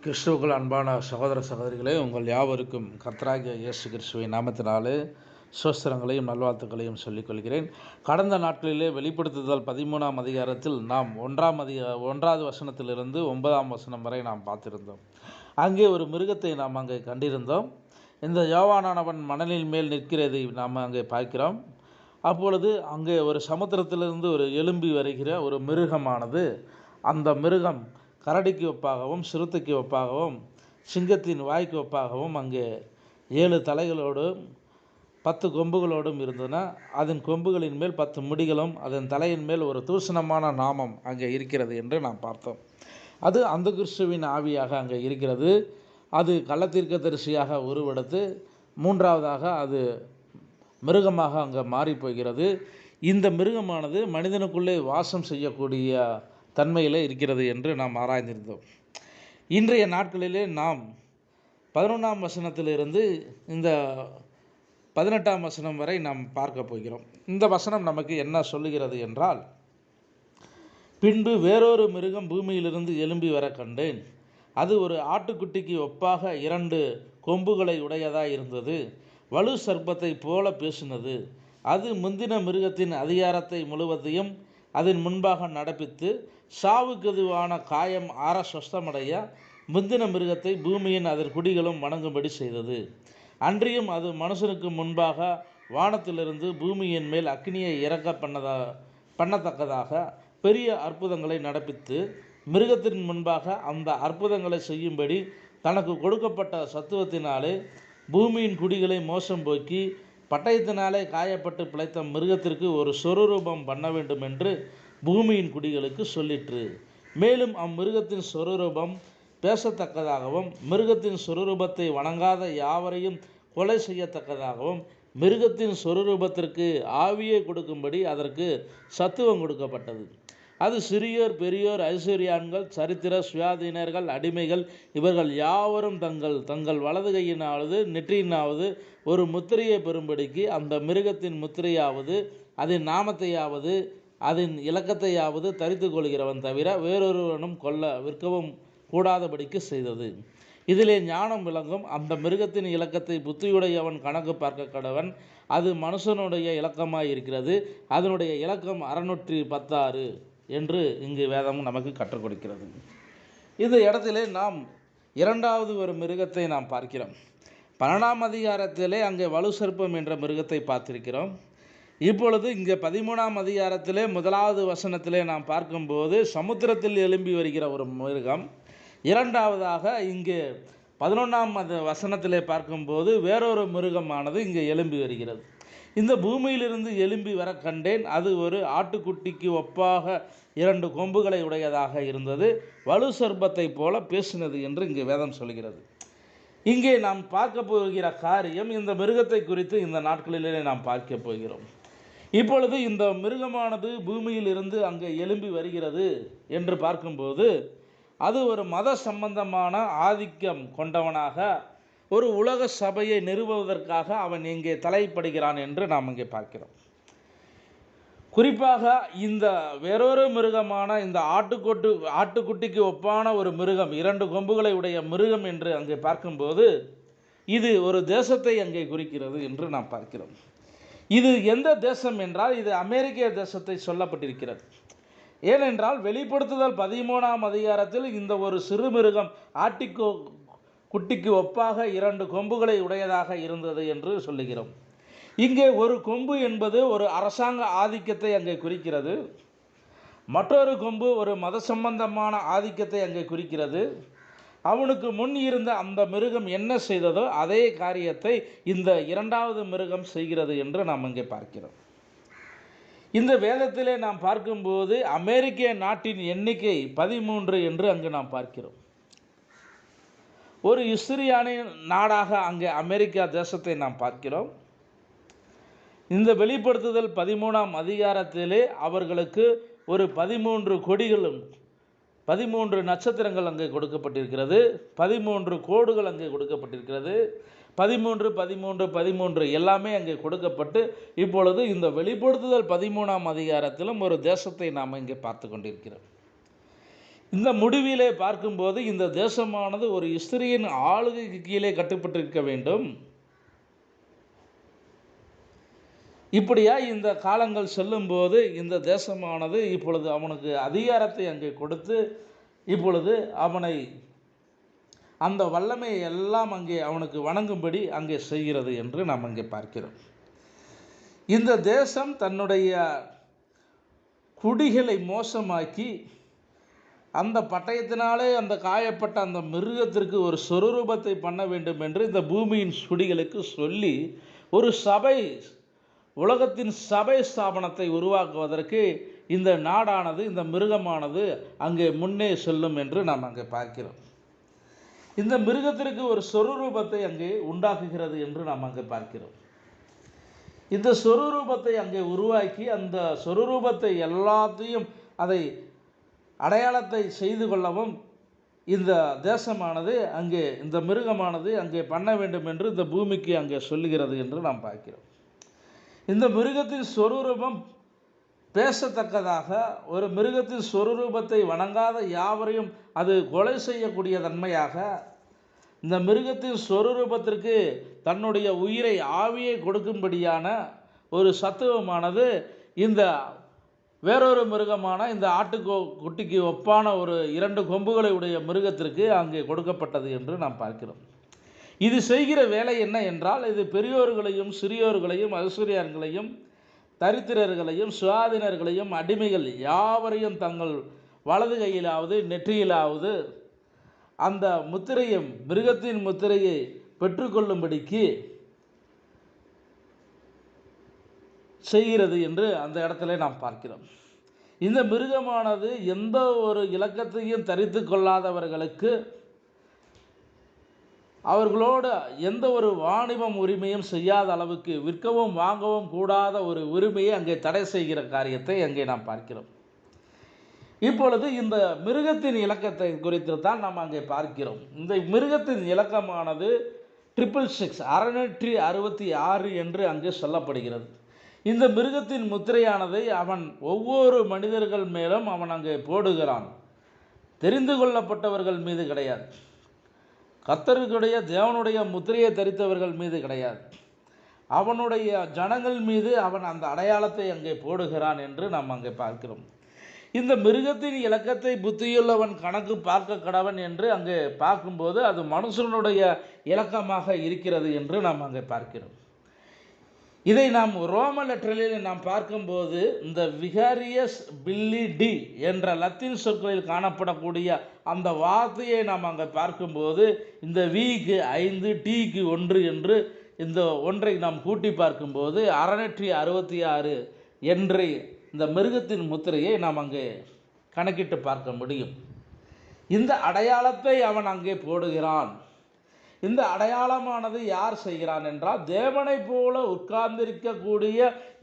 கிறிஸ்துவுக்குள் அன்பான சகோதர சகோதரிகளே, உங்கள் யாவருக்கும் கர்த்தராகிய இயேசு கிறிஸ்துவின் நாமத்தினாலே சுஸ்திரங்களையும் நல்வாழ்த்துக்களையும் சொல்லிக்கொள்கிறேன். கடந்த நாட்களிலே வெளிப்படுத்துதல் 13ஆம் அதிகாரத்தில் நாம் 1வது வசனத்திலிருந்து 9ஆம் வசனம் வரை நாம் பார்த்திருந்தோம். அங்கே ஒரு மிருகத்தை நாம் அங்கே கண்டிருந்தோம். இந்த யோவானானவன் மணலின் மேல் நிற்கிறதை நாம் அங்கே பார்க்கிறோம். அப்பொழுது அங்கே ஒரு சமுத்திரத்திலிருந்து ஒரு எழும்பி வருகிற ஒரு மிருகமானது, அந்த மிருகம் கரடிக்கு ஒப்பாகவும் சிறுத்தைக்கு ஒப்பாகவும் சிங்கத்தின் வாய்க்கு ஒப்பாகவும் அங்கே 7 தலைகளோடும் 10 கொம்புகளோடும் இருந்தன. அதன் கொம்புகளின் மேல் 10 முடிகளும் அதன் தலையின் மேல் ஒரு தூஷணமான நாமம் அங்கே இருக்கிறது என்று நாம் பார்த்தோம். அது அந்த கிறிஸ்துவின் ஆவியாக அங்கே இருக்கிறது. அது கள்ளத்தீர்க்கதரிசியாக உருவெடுத்து 3வதாக அது மிருகமாக அங்கே மாறிப்போகிறது. இந்த மிருகமானது மனிதனுக்குள்ளே வாசம் செய்யக்கூடிய தன்மையில் இருக்கிறது என்று நாம் ஆராய்ந்திருந்தோம். இன்றைய நாட்களிலே நாம் 11ஆம் வசனத்திலிருந்து இந்த 18ஆம் வசனம் வரை நாம் பார்க்க போகிறோம். இந்த வசனம் நமக்கு என்ன சொல்லுகிறது என்றால், பின்பு வேறொரு மிருகம் பூமியிலிருந்து எழும்பி வர கண்டேன். அது ஒரு ஆட்டுக்குட்டிக்கு ஒப்பாக 2 கொம்புகளை உடையதாய் இருந்தது. வலு சர்ப்பத்தை போல பேசினது. அது முந்தின மிருகத்தின் அதிகாரத்தை முழுவதையும் அதன் முன்பாக நடப்பித்து சாவுக்கெதுவான காயம் ஆற சொஸ்தமடைய முந்தின மிருகத்தை பூமியின் அதன் குடிகளும் வணங்கும்படி செய்தது. அன்றியும் அது மனுஷனுக்கு முன்பாக வானத்திலிருந்து பூமியின் மேல் அக்கினியை இறக்க பண்ணத்தக்கதாக பெரிய அற்புதங்களை நடப்பித்து மிருகத்தின் முன்பாக அந்த அற்புதங்களை செய்யும்படி தனக்கு கொடுக்கப்பட்ட சத்துவத்தினாலே பூமியின் குடிகளை மோசம் போக்கி பட்டயத்தினாலே காயப்பட்டு பிழைத்த மிருகத்திற்கு ஒரு சொரூபம் பண்ண வேண்டும் என்று பூமியின் குடிகளுக்கு சொல்லிற்று. மேலும் அம்மிருகத்தின் சொரூபம் பேசத்தக்கதாகவும் மிருகத்தின் சொரூபத்தை வணங்காத யாவரையும் கொலை செய்யத்தக்கதாகவும் மிருகத்தின் சொரூபத்திற்கு ஆவியை கொடுக்கும்படி அதற்கு சத்துவம் கொடுக்கப்பட்டது. அது சிறியோர் பெரியோர் ஐஸ்வர்யான்கள் சரித்திர சுயாதீனர்கள் அடிமைகள் இவர்கள் யாவரும் தங்கள் வலது கையினாவது நெற்றியினாவது ஒரு முத்திரையை பெறும்படிக்கு அந்த மிருகத்தின் முத்திரையாவது அதன் நாமத்தையாவது அதன் இலக்கத்தையாவது தரித்து கொள்கிறவன் தவிர வேறொருவனும் விற்கவும் கூடாதபடிக்கு செய்தது. இதிலே ஞானம் விளங்கும். அந்த மிருகத்தின் இலக்கத்தை புத்தியுடையவன் கணக்கு பார்க்க கடவன். அது மனுஷனுடைய இலக்கமாய் இருக்கிறது. அதனுடைய இலக்கம் 616 என்று இங்கு வேதம் நமக்கு கற்றுக் கொடுக்கிறது. இந்த இடத்திலே நாம் 2வது ஒரு மிருகத்தை நாம் பார்க்கிறோம். 12ஆம் அதிகாரத்திலே அங்கே வலு சர்ப்பம் என்ற மிருகத்தை பார்த்திருக்கிறோம். இப்பொழுது இங்கே 13ஆம் அதிகாரத்திலே 1வது வசனத்திலே நாம் பார்க்கும்போது சமுத்திரத்தில் எழும்பி வருகிற ஒரு மிருகம். 2வதாக இங்கே 11ஆம் வசனத்திலே பார்க்கும்போது வேறொரு மிருகமானது இங்கே எழும்பி வருகிறது. இந்த பூமியிலிருந்து எழும்பி வர கண்டேன். அது ஒரு ஆட்டுக்குட்டிக்கு ஒப்பாக 2 கொம்புகளை உடையதாக இருந்தது. வலு சர்ப்பத்தை போல பேசினது என்று இங்கே வேதம் சொல்கிறது. இங்கே நாம் பார்க்க போகிற காரியம், இந்த மிருகத்தை குறித்து இந்த நாட்களிலே நாம் பார்க்க போகிறோம். இப்பொழுது இந்த மிருகமானது பூமியில் இருந்து அங்கே எழும்பி வருகிறது என்று பார்க்கும்போது அது ஒரு மத சம்பந்தமான ஆதிக்கம் கொண்டவனாக ஒரு உலக சபையை நிறுவுவதற்காக அவன் இங்கே தலைப்படுகிறான் என்று நாம் இங்கே பார்க்கிறோம். குறிப்பாக இந்த வேறொரு மிருகமான இந்த ஆட்டுக்குட்டிக்கு ஒப்பான ஒரு மிருகம், 2 கொம்புகளை உடைய மிருகம் என்று அங்கே பார்க்கும்போது இது ஒரு தேசத்தை அங்கே குறிக்கிறது என்று நாம் பார்க்கிறோம். இது எந்த தேசம் என்றால் இது அமெரிக்க தேசத்தை சொல்லப்பட்டிருக்கிறது. ஏனென்றால் வெளிப்படுத்துதல் 13ஆம் அதிகாரத்தில் இந்த ஒரு சிறு மிருகம் குட்டிக்கு ஒப்பாக 2 கொம்புகளை உடையதாக இருந்தது என்று சொல்லுகிறோம். இங்கே ஒரு கொம்பு என்பது ஒரு அரசாங்க ஆதிக்கத்தை அங்கே குறிக்கிறது. மற்றொரு கொம்பு ஒரு மத சம்பந்தமான ஆதிக்கத்தை அங்கே குறிக்கிறது. அவனுக்கு முன் இருந்த அந்த மிருகம் என்ன செய்ததோ அதே காரியத்தை இந்த 2வது மிருகம் செய்கிறது என்று நாம் இங்கே பார்க்கிறோம். இந்த வேதத்திலே நாம் பார்க்கும்போது அமெரிக்க நாட்டின் எண்ணிக்கை 13 என்று அங்கு நாம் பார்க்கிறோம். ஒரு இஸ்ரேலின் நாடாக அங்கே அமெரிக்கா தேசத்தை நாம் பார்க்கிறோம். இந்த வெளிப்படுத்துதல் 13ஆம் அதிகாரத்திலே அவர்களுக்கு ஒரு 13 கொடிகளும் 13 நட்சத்திரங்கள் அங்கே கொடுக்கப்பட்டிருக்கிறது. 13 கோடுகள் அங்கே கொடுக்கப்பட்டிருக்கிறது. 13 13 13 எல்லாமே அங்கே கொடுக்கப்பட்டு இப்பொழுது இந்த வெளிப்படுத்துதல் 13ஆம் அதிகாரத்திலும் ஒரு தேசத்தை நாம் இங்கே பார்த்து கொண்டிருக்கிறோம். இந்த முடிவிலே பார்க்கும்போது இந்த தேசமானது ஒரு ஸ்திரியின் ஆளுகைக்கு கீழே கட்டுப்பட்டிருக்க வேண்டும். இப்படியா இந்த காலங்கள் செல்லும்போது இந்த தேசமானது இப்பொழுது அவனுக்கு அதிகாரத்தை அங்கே கொடுத்து இப்பொழுது அவனை அந்த வல்லமையை எல்லாம் அங்கே அவனுக்கு வணங்கும்படி அங்கே செய்கிறது என்று நாம் அங்கே பார்க்கிறோம். இந்த தேசம் தன்னுடைய குடிகளை மோசமாக்கி அந்த பட்டயத்தினாலே அந்த காயப்பட்ட அந்த மிருகத்திற்கு ஒரு சொரூபத்தை பண்ண வேண்டும் என்று இந்த பூமியின் குடிகளுக்கு சொல்லி ஒரு சபை, உலகத்தின் சபை ஸ்தாபனத்தை உருவாக்குவதற்கு இந்த நாடானது, இந்த மிருகமானது அங்கே முன்னே செல்லும் என்று நாம் அங்கே பார்க்கிறோம். இந்த மிருகத்திற்கு ஒரு சொரூபத்தை அங்கே உண்டாக்குகிறது என்று நாம் அங்கே பார்க்கிறோம். இந்த சொரூபத்தை அங்கே உருவாக்கி அந்த சொரூபத்தை எல்லாத்தையும் அதை அடையாளத்தை செய்து கொள்ளவும் இந்த தேசமானது அங்கே இந்த மிருகமானது அங்கே பண்ண வேண்டும் என்று இந்த பூமிக்கு அங்கே சொல்லுகிறது என்று நாம் பார்க்கிறோம். இந்த மிருகத்தின் சொரூபம் பேசத்தக்கதாக, ஒரு மிருகத்தின் சொரூபத்தை வணங்காத யாவரையும் அது கொலை செய்யக்கூடிய தன்மையாக, இந்த மிருகத்தின் சொரூபத்திற்கு தன்னுடைய உயிரை, ஆவியை கொடுக்கும்படியான ஒரு சத்துவமானது இந்த வேறொரு மிருகமான இந்த குட்டிக்கு ஒப்பான ஒரு 2 கொம்புகளை உடைய மிருகத்திற்கு அங்கே கொடுக்கப்பட்டது என்று நாம் பார்க்கிறோம். இது செய்கிற வேலை என்ன என்றால், இது பெரியோர்களையும் சிறியோர்களையும் ஐஸ்வர்யர்களையும் தரித்திரர்களையும் சுயாதீனர்களையும் அடிமைகள் யாவரையும் தங்கள் வலது கையிலாவது நெற்றியிலாவது அந்த முத்திரையை, மிருகத்தின் முத்திரையை பெற்றுக்கொள்ளும்படிக்கு செய்கிறது என்று அந்த இடத்துல நாம் பார்க்கிறோம். இந்த மிருகமானது எந்த ஒரு இலக்கத்தையும் தரித்து கொள்ளாதவர்களுக்கு, அவர்களோடு எந்த ஒரு வாணிபம் உரிமையும் செய்யாத அளவுக்கு விற்கவும் வாங்கவும் கூடாத ஒரு உரிமையை அங்கே தடை செய்கிற காரியத்தை அங்கே நாம் பார்க்கிறோம். இப்பொழுது இந்த மிருகத்தின் இலக்கத்தை குறித்து தான் நாம் அங்கே பார்க்கிறோம். இந்த மிருகத்தின் இலக்கமானது 666 என்று அங்கே சொல்லப்படுகிறது. இந்த மிருகத்தின் முத்திரையானதை அவன் ஒவ்வொரு மனிதர்கள் மேலும் அவன் அங்கே போடுகிறான். தெரிந்து கொள்ளப்பட்டவர்கள் மீது கிடையாது, கர்த்தருடைய தேவனுடைய முத்திரையை தரித்தவர்கள் மீது கிடையாது, அவனுடைய ஜனங்கள் மீது அவன் அந்த அடையாளத்தை அங்கே போடுகிறான் என்று நாம் அங்கே பார்க்கிறோம். இந்த மிருகத்தின் இலக்கத்தை புத்தியுள்ளவன் கணக்கு பார்க்க கடவன் என்று அங்கே பார்க்கும்போது அது மனுஷனுடைய இலக்கமாக இருக்கிறது என்று நாம் அங்கே பார்க்கிறோம். இதை நாம் ரோம லெட்டரில் நாம் பார்க்கும்போது இந்த விகாரியஸ் பில்லிடி என்ற லத்தீன் சொற்களில் காணப்படக்கூடிய அந்த வார்த்தையை நாம் அங்கே பார்க்கும்போது இந்த விக்கு 5 டிக்கு 1 என்று இந்த ஒன்றை நாம் கூட்டி பார்க்கும்போது 666 என்ற இந்த மிருகத்தின் முத்திரையை நாம் அங்கே கணக்கிட்டு பார்க்க முடியும். இந்த அடையாளத்தை அவன் அங்கே போடுகிறான். இந்த அடையாளமானது யார் செய்கிறான் என்றால், தேவனை போல உட்கார்ந்திருக்கக்கூடிய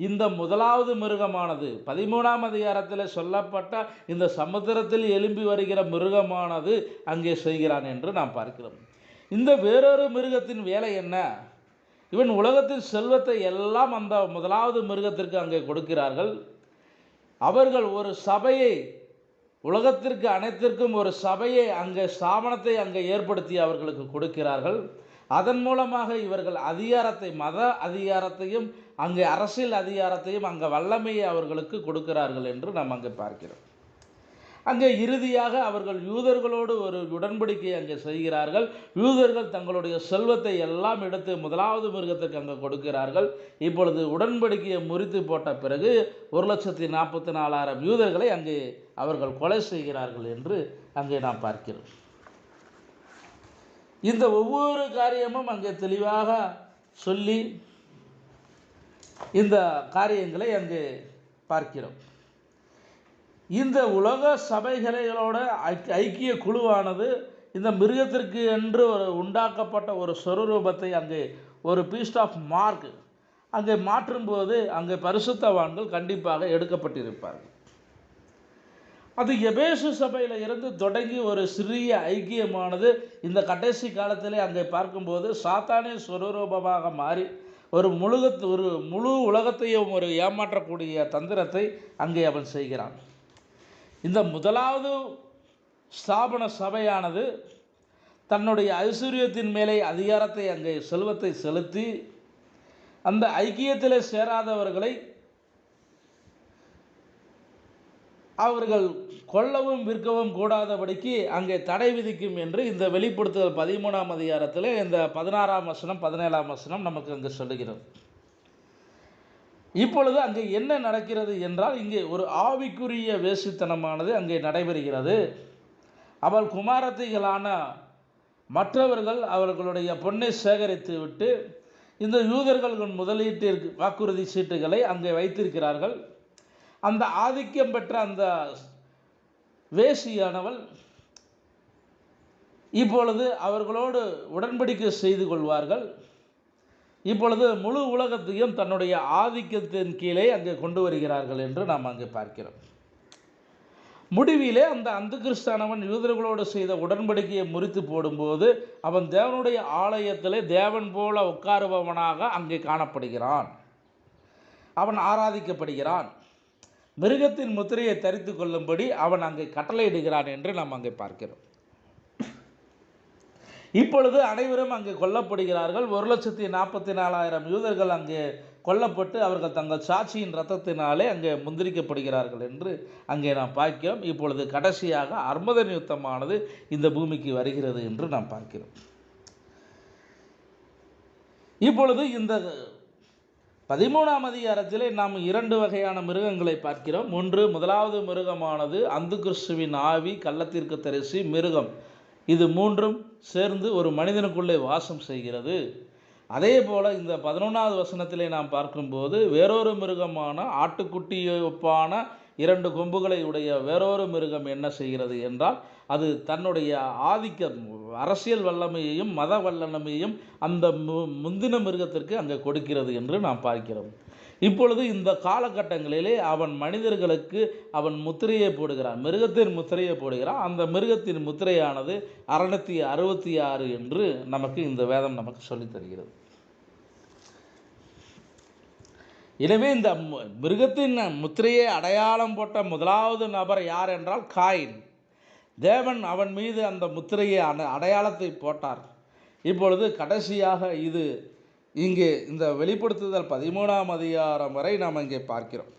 இந்த முதலாவது மிருகமானது 13ஆம் அதிகாரத்தில் சொல்லப்பட்ட இந்த சமுத்திரத்தில் எழும்பி வருகிற மிருகமானது அங்கே செய்கிறான் என்று நாம் பார்க்கிறோம். இந்த வேறொரு மிருகத்தின் வேலை என்ன? இவன் உலகத்தின் செல்வத்தை எல்லாம் அந்த முதலாவது மிருகத்திற்கு அங்கே கொடுக்கிறார்கள். அவர்கள் ஒரு சபையை, உலகத்திற்கு அனைத்திற்கும் ஒரு சபையை அங்கே ஸ்தாபனத்தை அங்கே ஏற்படுத்தி அவர்களுக்கு கொடுக்கிறார்கள். அதன் மூலமாக இவர்கள் அதிகாரத்தை, மத அதிகாரத்தையும் அங்கே அரசியல் அதிகாரத்தையும் அங்கே வல்லமையை அவர்களுக்கு கொடுக்கிறார்கள் என்று நாம் அங்கே பார்க்கிறோம். அங்கே இறுதியாக அவர்கள் யூதர்களோடு ஒரு உடன்படிக்கை அங்கே செய்கிறார்கள். யூதர்கள் தங்களுடைய செல்வத்தை எல்லாம் எடுத்து முதலாவது மிருகத்துக்கு அங்கே கொடுக்கிறார்கள். இப்பொழுது உடன்படிக்கையை முறித்து போட்ட பிறகு 1,44,000 யூதர்களை அங்கே அவர்கள் கொலை செய்கிறார்கள் என்று அங்கே நாம் பார்க்கிறோம். இந்த ஒவ்வொரு காரியமும் அங்கே தெளிவாக சொல்லி இந்த காரியங்களை அங்கே பார்க்கிறோம். இந்த உலக சபைகளோட ஐக்கிய குழுவானது இந்த மிருகத்திற்கு என்று ஒரு உண்டாக்கப்பட்ட ஒரு சொரூபத்தை அங்கே ஒரு பீஸ் ஆஃப் மார்க் அங்கே மாற்றும்போது அங்கே பரிசுத்தவான்கள் கண்டிப்பாக எடுக்கப்பட்டிருப்பார்கள். அது எபேசு சபையில் இருந்து தொடங்கி ஒரு சிறிய ஐக்கியமானது இந்த கடைசி காலத்திலே அங்கே பார்க்கும்போது சாத்தானே சொரூபமாக மாறி ஒரு முழு உலகத்தையும் ஒரு ஏமாற்றக்கூடிய தந்திரத்தை அங்கே அவன் செய்கிறான். இந்த முதலாவது ஸ்தாபன சபையானது தன்னுடைய ஐஸ்வர்யத்தின் மேலே அதிகாரத்தை, அங்கே செல்வத்தை செலுத்தி அந்த ஐக்கியத்தில் சேராதவர்களை அவர்கள் கொல்லவும் விற்கவும் கூடாதபடிக்கு அங்கே தடை விதிக்கும் என்று இந்த வெளிப்படுத்துதல் 13ஆம் அதிகாரத்தில் இந்த 16ஆம் வசனம் 17ஆம் வசனம் நமக்கு அங்கே சொல்லுகிறது. இப்பொழுது அங்கே என்ன நடக்கிறது என்றால், இங்கே ஒரு ஆவிக்குரிய வேசித்தனமானது அங்கே நடைபெறுகிறது. அவள் குமாரத்திகளான மற்றவர்கள் அவர்களுடைய பொன்னை சேகரித்து விட்டு இந்த யூதர்கள் முதலீட்டு வாக்குறுதி சீட்டுகளை அங்கே வைத்திருக்கிறார்கள். அந்த ஆதிக்கம் பெற்ற அந்த வேசியானவள் இப்பொழுது அவர்களோடு உடன்படிக்கை செய்து கொள்வார்கள். இப்பொழுது முழு உலகத்தையும் தன்னுடைய ஆதிக்கத்தின் கீழே அங்கே கொண்டு வருகிறார்கள் என்று நாம் அங்கே பார்க்கிறோம். முடிவிலே அந்த அந்துகிறிஸ்தானவன் யூதர்களோடு செய்த உடன்படிக்கையை முறித்து போடும்போது அவன் தேவனுடைய ஆலயத்திலே தேவன் போல உட்காருபவனாக அங்கே காணப்படுகிறான். அவன் ஆராதிக்கப்படுகிறான். மிருகத்தின் முத்திரையை தரித்து கொள்ளும்படி அவன் அங்கே கட்டளையிடுகிறான் என்று நாம் அங்கே பார்க்கிறோம். இப்பொழுது அனைவரும் அங்கே கொல்லப்படுகிறார்கள். 1,44,000 யூதர்கள் அங்கே கொல்லப்பட்டு அவர்கள் தங்கள் சாட்சியின் இரத்தத்தினாலே அங்கே முந்திரிக்கப்படுகிறார்கள் என்று அங்கே நாம் பார்க்கிறோம். இப்பொழுது கடைசியாக அர்மதன் யுத்தமானது இந்த பூமிக்கு வருகிறது என்று நாம் பார்க்கிறோம். இப்பொழுது இந்த 13ஆம் அதிகாரத்திலே நாம் 2 வகையான மிருகங்களை பார்க்கிறோம். முதலாவது மிருகமானது அந்துகிறிஸ்துவின் ஆவி, கள்ளத்தீர்க்கதரிசி, மிருகம். இது 3ம் சேர்ந்து ஒரு மனிதனுக்குள்ளே வாசம் செய்கிறது. அதே போல் இந்த 11ஆவது வசனத்திலே நாம் பார்க்கும்போது வேறொரு மிருகமான ஆட்டுக்குட்டியை ஒப்பான 2 கொம்புகளை உடைய வேறொரு மிருகம் என்ன செய்கிறது என்றால், அது தன்னுடைய ஆதிக்கம், அரசியல் வல்லமையையும் மத வல்லமையையும் அந்த முந்தின மிருகத்திற்கு அங்கே கொடுக்கிறது என்று நாம் பார்க்கிறோம். இப்பொழுது இந்த காலகட்டங்களிலே அவன் மனிதர்களுக்கு அவன் முத்திரையை போடுகிறான், மிருகத்தின் முத்திரையை போடுகிறான். அந்த மிருகத்தின் முத்திரையானது 666 என்று நமக்கு இந்த வேதம் நமக்கு சொல்லித் தருகிறது. எனவே இந்த மிருகத்தின் முத்திரையை அடையாளம் போட்ட முதலாவது நபர் யார் என்றால் காயின். தேவன் அவன் மீது அந்த முத்திரையை அடையாளத்தை போட்டார். இப்பொழுது கடைசியாக இது இங்கே இந்த வெளிப்படுத்துதல் 13ஆம் அதிகாரம் வரை நாம் இங்கே பார்க்கிறோம்.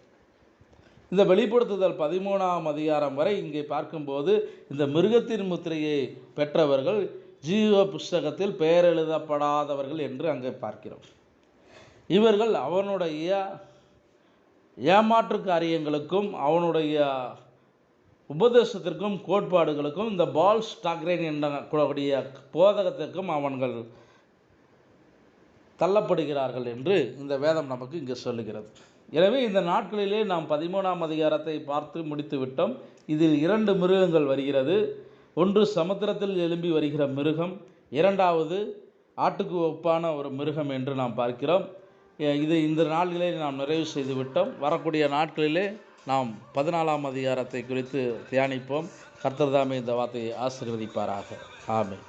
இந்த வெளிப்படுத்துதல் 13ஆம் அதிகாரம் வரை இங்கே பார்க்கும்போது இந்த மிருகத்தின் முத்திரையை பெற்றவர்கள் ஜீவ புஸ்தகத்தில் பெயர் எழுதப்படாதவர்கள் என்று அங்கே பார்க்கிறோம். இவர்கள் அவனுடைய ஏமாற்று காரியங்களுக்கும் அவனுடைய உபதேசத்திற்கும் கோட்பாடுகளுக்கும் இந்த பால்ஸ் டாக்ரைன் என்ற கூடிய போதகத்திற்கும் அவர்கள் தள்ளப்படுகிறார்கள் என்று இந்த வேதம் நமக்கு இங்கே சொல்லுகிறது. எனவே இந்த நாட்களிலே நாம் 13ஆம் அதிகாரத்தை பார்த்து முடித்து விட்டோம். இதில் 2 மிருகங்கள் வருகிறது. ஒன்று சமுத்திரத்தில் எழும்பி வருகிற மிருகம், 2வது ஆட்டுக்கு ஒப்பான ஒரு மிருகம் என்று நாம் பார்க்கிறோம். இது இந்த நாளிலே நாம் நிறைவு செய்து விட்டோம். வரக்கூடிய நாட்களிலே நாம் 14ஆம் அதிகாரத்தை குறித்து தியானிப்போம். கர்த்தர் தாமே இந்த வார்த்தையை ஆசீர்வதிப்பாராக. ஆமென்.